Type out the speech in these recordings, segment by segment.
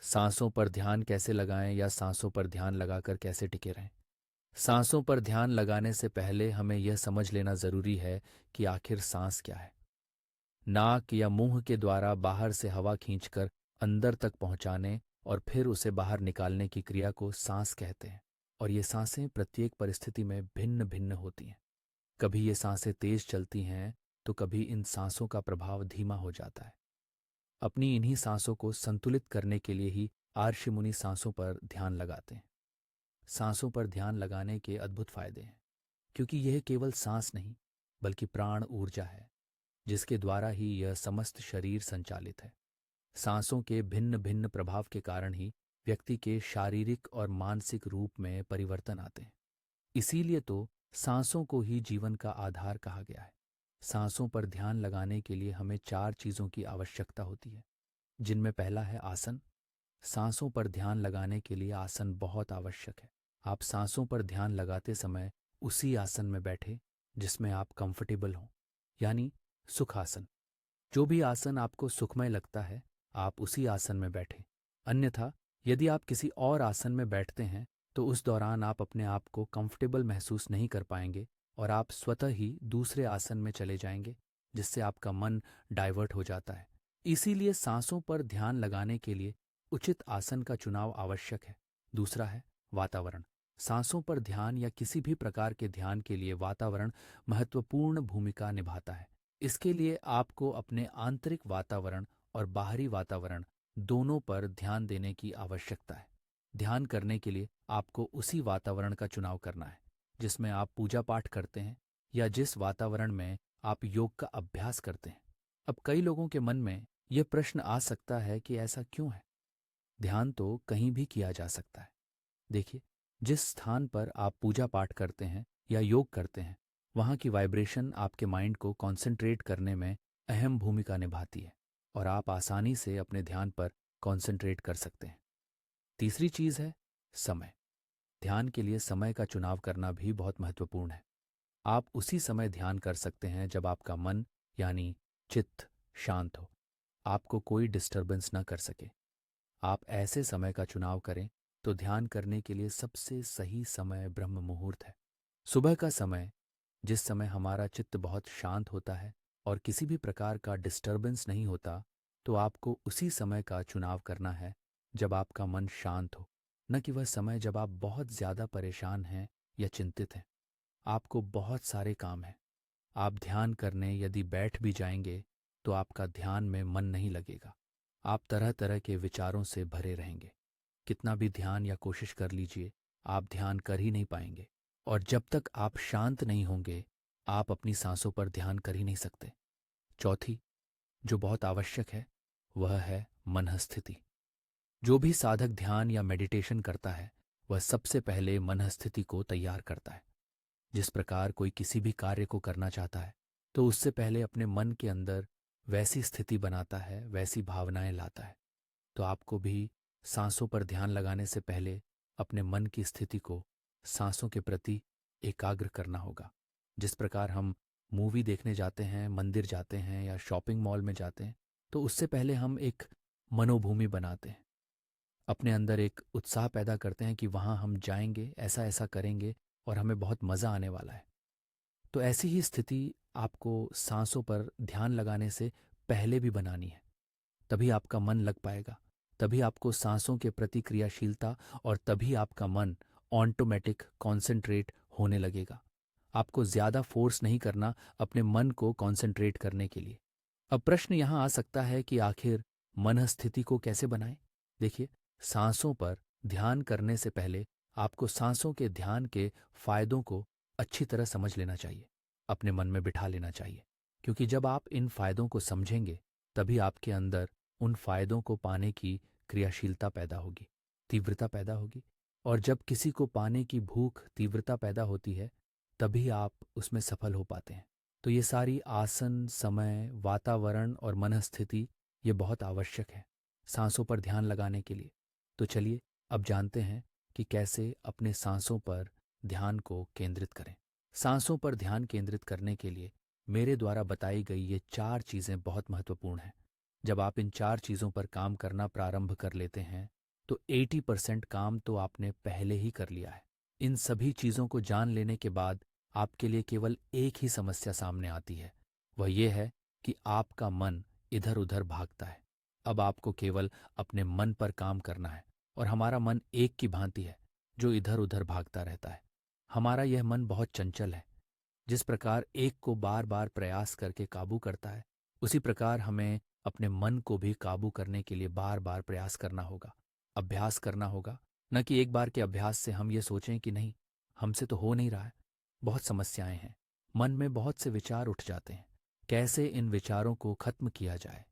सांसों पर ध्यान कैसे लगाएं या सांसों पर ध्यान लगाकर कैसे टिके रहें। सांसों पर ध्यान लगाने से पहले हमें यह समझ लेना जरूरी है कि आखिर सांस क्या है। नाक या मुंह के द्वारा बाहर से हवा खींचकर अंदर तक पहुंचाने और फिर उसे बाहर निकालने की क्रिया को सांस कहते हैं। और ये सांसें प्रत्येक परिस्थिति में भिन्न भिन्न होती हैं। कभी ये सांसें तेज चलती हैं तो कभी इन सांसों का प्रभाव धीमा हो जाता है। अपनी इन्हीं सांसों को संतुलित करने के लिए ही आर्षि मुनि सांसों पर ध्यान लगाते हैं। सांसों पर ध्यान लगाने के अद्भुत फायदे हैं, क्योंकि यह केवल सांस नहीं बल्कि प्राण ऊर्जा है, जिसके द्वारा ही यह समस्त शरीर संचालित है। सांसों के भिन्न भिन्न प्रभाव के कारण ही व्यक्ति के शारीरिक और मानसिक रूप में परिवर्तन आते हैं। इसीलिए तो सांसों को ही जीवन का आधार कहा गया है। सांसों पर ध्यान लगाने के लिए हमें 4 चीज़ों की आवश्यकता होती है, जिनमें पहला है आसन। सांसों पर ध्यान लगाने के लिए आसन बहुत आवश्यक है। आप सांसों पर ध्यान लगाते समय उसी आसन में बैठे जिसमें आप कंफर्टेबल हों, यानी सुखासन। जो भी आसन आपको सुखमय लगता है, आप उसी आसन में बैठें। अन्यथा यदि आप किसी और आसन में बैठते हैं तो उस दौरान आप अपने आप को कंफर्टेबल महसूस नहीं कर पाएंगे और आप स्वतः ही दूसरे आसन में चले जाएंगे, जिससे आपका मन डाइवर्ट हो जाता है। इसीलिए सांसों पर ध्यान लगाने के लिए उचित आसन का चुनाव आवश्यक है। दूसरा है वातावरण। सांसों पर ध्यान या किसी भी प्रकार के ध्यान के लिए वातावरण महत्वपूर्ण भूमिका निभाता है। इसके लिए आपको अपने आंतरिक वातावरण और बाहरी वातावरण दोनों पर ध्यान देने की आवश्यकता है। ध्यान करने के लिए आपको उसी वातावरण का चुनाव करना है जिसमें आप पूजा पाठ करते हैं या जिस वातावरण में आप योग का अभ्यास करते हैं। अब कई लोगों के मन में यह प्रश्न आ सकता है कि ऐसा क्यों है। ध्यान तो कहीं भी किया जा सकता है। देखिए, जिस स्थान पर आप पूजा पाठ करते हैं या योग करते हैं, वहाँ की वाइब्रेशन आपके माइंड को कॉन्सेंट्रेट करने में अहम भूमिका निभाती है और आप आसानी से अपने ध्यान पर कॉन्सेंट्रेट कर सकते हैं। तीसरी चीज़ है समय। ध्यान के लिए समय का चुनाव करना भी बहुत महत्वपूर्ण है। आप उसी समय ध्यान कर सकते हैं जब आपका मन यानी चित्त शांत हो, आपको कोई डिस्टरबेंस ना कर सके। आप ऐसे समय का चुनाव करें तो ध्यान करने के लिए सबसे सही समय ब्रह्म मुहूर्त है। सुबह का समय, जिस समय हमारा चित्त बहुत शांत होता है और किसी भी प्रकार का डिस्टरबेंस नहीं होता, तो आपको उसी समय का चुनाव करना है जब आपका मन शांत हो, न कि वह समय जब आप बहुत ज़्यादा परेशान हैं या चिंतित हैं। आपको बहुत सारे काम हैं। आप ध्यान करने यदि बैठ भी जाएंगे तो आपका ध्यान में मन नहीं लगेगा। आप तरह तरह के विचारों से भरे रहेंगे। कितना भी ध्यान या कोशिश कर लीजिए, आप ध्यान कर ही नहीं पाएंगे। और जब तक आप शांत नहीं होंगे, आप अपनी सांसों पर ध्यान कर ही नहीं सकते। चौथी, जो बहुत आवश्यक है, वह है मन स्थिति। जो भी साधक ध्यान या मेडिटेशन करता है, वह सबसे पहले मन स्थिति को तैयार करता है। जिस प्रकार कोई किसी भी कार्य को करना चाहता है तो उससे पहले अपने मन के अंदर वैसी स्थिति बनाता है, वैसी भावनाएं लाता है। तो आपको भी सांसों पर ध्यान लगाने से पहले अपने मन की स्थिति को सांसों के प्रति एकाग्र करना होगा। जिस प्रकार हम मूवी देखने जाते हैं, मंदिर जाते हैं या शॉपिंग मॉल में जाते हैं, तो उससे पहले हम एक मनोभूमि बनाते हैं, अपने अंदर एक उत्साह पैदा करते हैं कि वहाँ हम जाएंगे, ऐसा ऐसा करेंगे और हमें बहुत मज़ा आने वाला है। तो ऐसी ही स्थिति आपको सांसों पर ध्यान लगाने से पहले भी बनानी है। तभी आपका मन लग पाएगा, तभी आपको सांसों के प्रति क्रियाशीलता और तभी आपका मन ऑटोमेटिक कॉन्सेंट्रेट होने लगेगा। आपको ज़्यादा फोर्स नहीं करना अपने मन को कॉन्सेंट्रेट करने के लिए। अब प्रश्न यहाँ आ सकता है कि आखिर मन स्थिति को कैसे बनाएं। देखिए, सांसों पर ध्यान करने से पहले आपको सांसों के ध्यान के फायदों को अच्छी तरह समझ लेना चाहिए, अपने मन में बिठा लेना चाहिए। क्योंकि जब आप इन फायदों को समझेंगे, तभी आपके अंदर उन फायदों को पाने की क्रियाशीलता पैदा होगी, तीव्रता पैदा होगी। और जब किसी को पाने की भूख, तीव्रता पैदा होती है, तभी आप उसमें सफल हो पाते हैं। तो ये सारी आसन, समय, वातावरण और मनस्थिति ये बहुत आवश्यक है सांसों पर ध्यान लगाने के लिए। तो चलिए अब जानते हैं कि कैसे अपने सांसों पर ध्यान को केंद्रित करें। सांसों पर ध्यान केंद्रित करने के लिए मेरे द्वारा बताई गई ये 4 चीज़ें बहुत महत्वपूर्ण हैं। जब आप इन 4 चीज़ों पर काम करना प्रारंभ कर लेते हैं, तो 80% काम तो आपने पहले ही कर लिया है। इन सभी चीज़ों को जान लेने के बाद आपके लिए केवल एक ही समस्या सामने आती है। वह ये है कि आपका मन इधर उधर भागता है। अब आपको केवल अपने मन पर काम करना है, और हमारा मन एक की भांति है जो इधर उधर भागता रहता है। हमारा यह मन बहुत चंचल है। जिस प्रकार एक को बार बार प्रयास करके काबू करता है, उसी प्रकार हमें अपने मन को भी काबू करने के लिए बार बार प्रयास करना होगा, अभ्यास करना होगा। न कि एक बार के अभ्यास से हम ये सोचें कि नहीं, हमसे तो हो नहीं रहा है। बहुत समस्याएं हैं, मन में बहुत से विचार उठ जाते हैं। कैसे इन विचारों को खत्म किया जाए,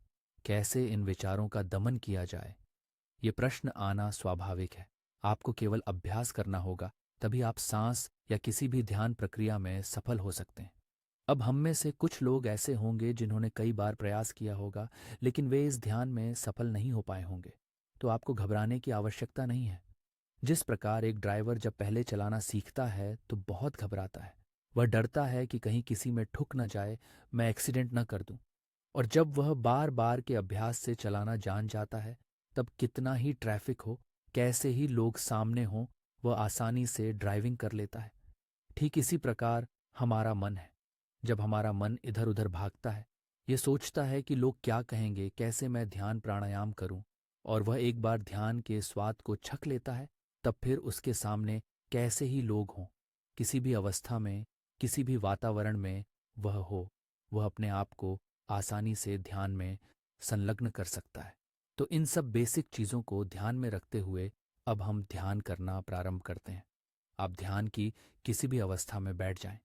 कैसे इन विचारों का दमन किया जाए, ये प्रश्न आना स्वाभाविक है। आपको केवल अभ्यास करना होगा, तभी आप सांस या किसी भी ध्यान प्रक्रिया में सफल हो सकते हैं। अब हम में से कुछ लोग ऐसे होंगे जिन्होंने कई बार प्रयास किया होगा, लेकिन वे इस ध्यान में सफल नहीं हो पाए होंगे। तो आपको घबराने की आवश्यकता नहीं है। जिस प्रकार एक ड्राइवर जब पहले चलाना सीखता है तो बहुत घबराता है। वह डरता है कि कहीं किसी में ठुक न जाए, मैं एक्सीडेंट न कर दूं। और जब वह बार बार के अभ्यास से चलाना जान जाता है, तब कितना ही ट्रैफिक हो, कैसे ही लोग सामने हों, वह आसानी से ड्राइविंग कर लेता है। ठीक इसी प्रकार हमारा मन है। जब हमारा मन इधर उधर भागता है, ये सोचता है कि लोग क्या कहेंगे, कैसे मैं ध्यान प्राणायाम करूं, और वह एक बार ध्यान के स्वाद को छक लेता है, तब फिर उसके सामने कैसे ही लोग हों, किसी भी अवस्था में, किसी भी वातावरण में वह अपने आप को आसानी से ध्यान में संलग्न कर सकता है। तो इन सब बेसिक चीज़ों को ध्यान में रखते हुए अब हम ध्यान करना प्रारंभ करते हैं। आप ध्यान की किसी भी अवस्था में बैठ जाएं।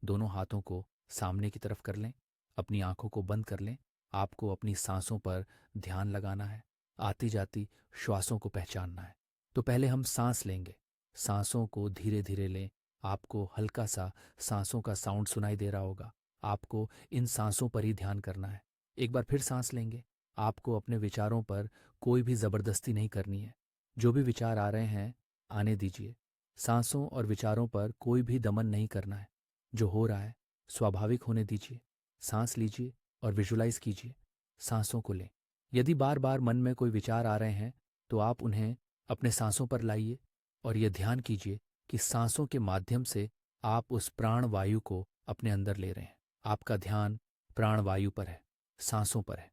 दोनों हाथों को सामने की तरफ कर लें, अपनी आंखों को बंद कर लें। आपको अपनी सांसों पर ध्यान लगाना है, आती जाती श्वासों को पहचानना है। तो पहले हम सांस लेंगे। सांसों को धीरे धीरे लें। आपको हल्का सा सांसों का साउंड सुनाई दे रहा होगा। आपको इन सांसों पर ही ध्यान करना है। एक बार फिर सांस लेंगे। आपको अपने विचारों पर कोई भी जबरदस्ती नहीं करनी है। जो भी विचार आ रहे हैं, आने दीजिए। सांसों और विचारों पर कोई भी दमन नहीं करना है। जो हो रहा है स्वाभाविक होने दीजिए। सांस लीजिए और विजुलाइज कीजिए। सांसों को लें। यदि बार बार मन में कोई विचार आ रहे हैं, तो आप उन्हें अपने सांसों पर लाइए और यह ध्यान कीजिए कि सांसों के माध्यम से आप उस प्राण वायु को अपने अंदर ले रहे हैं। आपका ध्यान प्राण वायु पर है, सांसों पर है।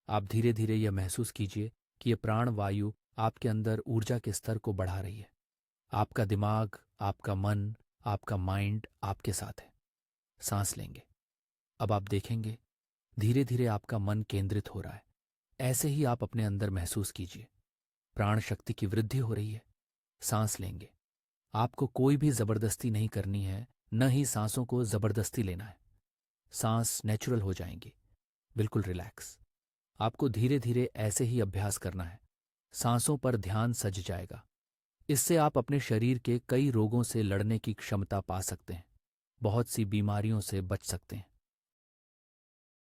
आप धीरे धीरे यह महसूस कीजिए कि यह प्राण वायु आपके अंदर ऊर्जा के स्तर को बढ़ा रही है। आपका दिमाग, आपका मन, आपका माइंड आपके साथ है। सांस लेंगे। अब आप देखेंगे धीरे धीरे आपका मन केंद्रित हो रहा है। ऐसे ही आप अपने अंदर महसूस कीजिए, प्राण शक्ति की वृद्धि हो रही है। सांस लेंगे। आपको कोई भी जबरदस्ती नहीं करनी है, न ही सांसों को जबरदस्ती लेना है। सांस नेचुरल हो जाएंगी, बिल्कुल रिलैक्स। आपको धीरे धीरे ऐसे ही अभ्यास करना है। सांसों पर ध्यान सज जाएगा। इससे आप अपने शरीर के कई रोगों से लड़ने की क्षमता पा सकते हैं। बहुत सी बीमारियों से बच सकते हैं।